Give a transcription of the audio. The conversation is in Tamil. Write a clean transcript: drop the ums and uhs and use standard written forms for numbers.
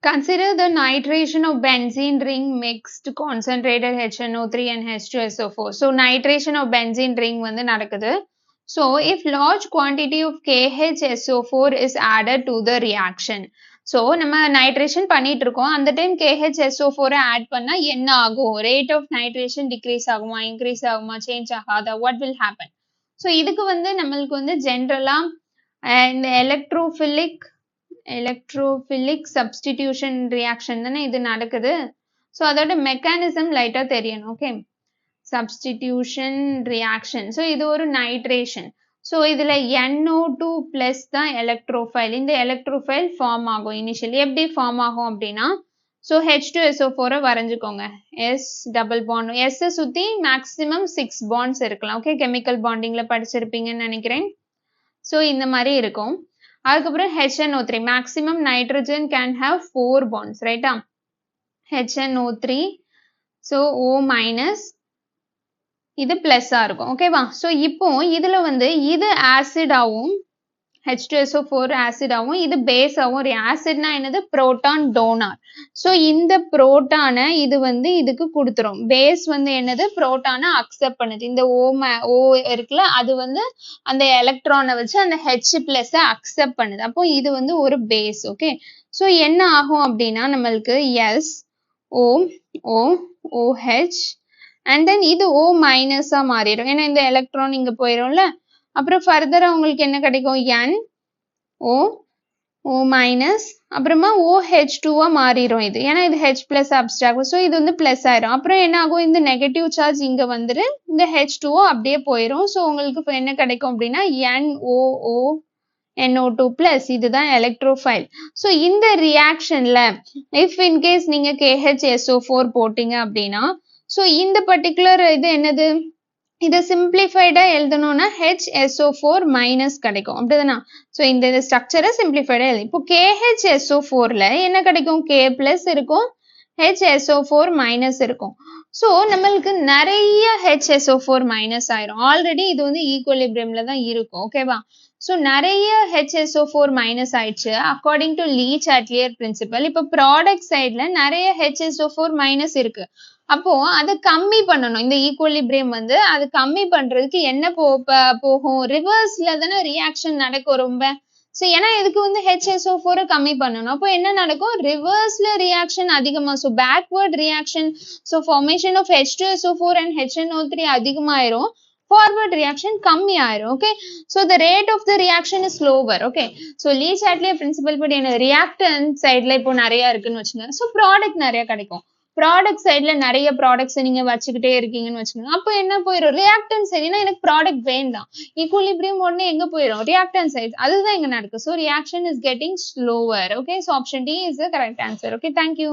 Consider the nitration of benzene ring mixed concentrated HNO3 and H2SO4. So nitration of benzene ring வந்து நடக்குது. So if large quantity of KHSO4 is added to the reaction. So நம்ம nitration பண்ணிட்டு இருக்கோம். அந்த டைம் KHSO4 add பண்ணா என்ன ஆகும்? Rate of nitration decrease ஆகுமா? Increase ஆகுமா? Change ஆகாதா? What will happen? So இதுக்கு வந்து நம்மளுக்கு வந்து ஜென்ரலா இந்த electrophilic substitution reaction தானே இது நடக்குது. ஸோ அதோட மெக்கானிசம் லைட்டா தெரியணும். Okay, substitution reaction. ஸோ இது ஒரு நைட்ரேஷன். ஸோ இதுல NO2 பிளஸ் தான் எலக்ட்ரோஃபைல். இந்த எலக்ட்ரோஃபைல் ஃபார்ம் ஆகும் இனிஷியலி. எப்படி ஃபார்ம் ஆகும் அப்படின்னா, so H2SO4 வரைஞ்சுக்கோங்க. S double bond, S சுத்தி மேக்ஸிமம் 6 பாண்ட்ஸ் இருக்கலாம். ஓகே, கெமிக்கல் பாண்டிங்ல படிச்சிருப்பீங்கன்னு நினைக்கிறேன். ஸோ இந்த மாதிரி இருக்கும். அதுக்கப்புறம் HNO3, maximum nitrogen can have 4 bonds, right? HNO3, so O minus, இது plus இருக்கும். ஓகேவா? ஸோ இப்போ இதுல வந்து இது ஆசிட் ஆகும், H2SO4 ஆசிட் ஆகும், இது பேஸ் ஆகும். ஆசிட்னா என்னது? Proton donor. ஸோ இந்த புரோட்டானை இது வந்து இதுக்கு கொடுத்துரும். பேஸ் வந்து என்னது? புரோட்டானை அக்செப்ட் பண்ணுது. இந்த O இருக்குல்ல, அது வந்து அந்த எலக்ட்ரானை வச்சு அந்த H பிளஸ் அக்செப்ட் பண்ணுது. அப்போ இது வந்து ஒரு பேஸ். ஓகே, ஸோ என்ன ஆகும் அப்படின்னா நம்மளுக்கு OH அண்ட் தென் இது O மைனஸா மாறிடும். ஏன்னா இந்த எலக்ட்ரான் இங்க போயிடும்ல. அப்புறம் ஃபர்தரா உங்களுக்கு என்ன கிடைக்கும்? O மைனஸ், அப்புறமா OH2 மாறிடும் இது. ஏன்னா இது H பிளஸ் அப்ஸ்ட்ராக்ட். ஸோ இது வந்து பிளஸ் ஆயிரும். அப்புறம் என்ன ஆகும்? இந்த நெகட்டிவ் சார்ஜ் இங்க வந்துட்டு இந்த H2O அப்படியே போயிடும். ஸோ உங்களுக்கு என்ன கிடைக்கும் அப்படின்னா NO2 பிளஸ். இதுதான் எலக்ட்ரோஃபைல். ஸோ இந்த ரியாக்ஷன்ல இஃப் இன்கேஸ் நீங்க KHSO4 போட்டீங்க அப்படின்னா, ஸோ இந்த பர்டிகுலர் இது என்னது? இதை சிம்பிளிஃபைடா எழுதணும்னா HSO4 மைனஸ் கிடைக்கும். அப்படிதானா? ஸோ இந்த ஸ்ட்ரக்சரை சிம்பிளிஃபைடா எழுதி, இப்போ KHSO4ல என்ன கிடைக்கும்? K பிளஸ் இருக்கும், HSO4 மைனஸ் இருக்கும். ஸோ நம்மளுக்கு நிறைய HSO4 மைனஸ் ஆயிரும். ஆல்ரெடி இது வந்து ஈக்குவலிபிரியம்ல தான் இருக்கும். ஓகேவா? ஸோ நிறைய HSO4 மைனஸ் ஆயிடுச்சு according to Lee Chatelier principal. இப்போ ப்ராடக்ட் சைட்ல நிறைய HSO4 மைனஸ் இருக்கு. அப்போ அதை கம்மி பண்ணணும். இந்த ஈக்குவலிபிரியம் வந்து அது கம்மி பண்றதுக்கு என்ன போகும்? ரிவர்ஸ்ல தானே ரியாக்ஷன் நடக்கும் ரொம்ப. ஸோ ஏன்னா இதுக்கு வந்து HSO4 கம்மி பண்ணணும். அப்போ என்ன நடக்கும்? ரிவர்ஸ்ல ரியாக்ஷன் அதிகமா, so backward reaction, so formation of H2SO4 and HNO3 அதிகமாயிரும், forward reaction கம்மி ஆயிரும். Okay, so the rate of the reaction is slower. okay, so Le Chatelier principle படி என்ன, ரியாக்டன்ட் சைட்ல இப்போ நிறைய இருக்குன்னு வச்சுக்கோங்க. ஸோ ப்ராடக்ட் நிறைய கிடைக்கும். ப்ராடக்ட் சைட்ல நிறைய ப்ராடக்ட்ஸ் நீங்க வச்சுக்கிட்டே இருக்கீங்கன்னு வச்சுக்கோங்க. அப்போ என்ன போயிடும்? Reactant side. ஏன்னா எனக்கு ப்ராடக்ட் வேண்டாம். ஈக்குவலிபிரியம் உடனே எங்க போயிடும்? Reactant side. அதுதான் இங்க நடக்கும். So reaction is getting slower. Okay, so option D is the correct answer. Okay, thank you.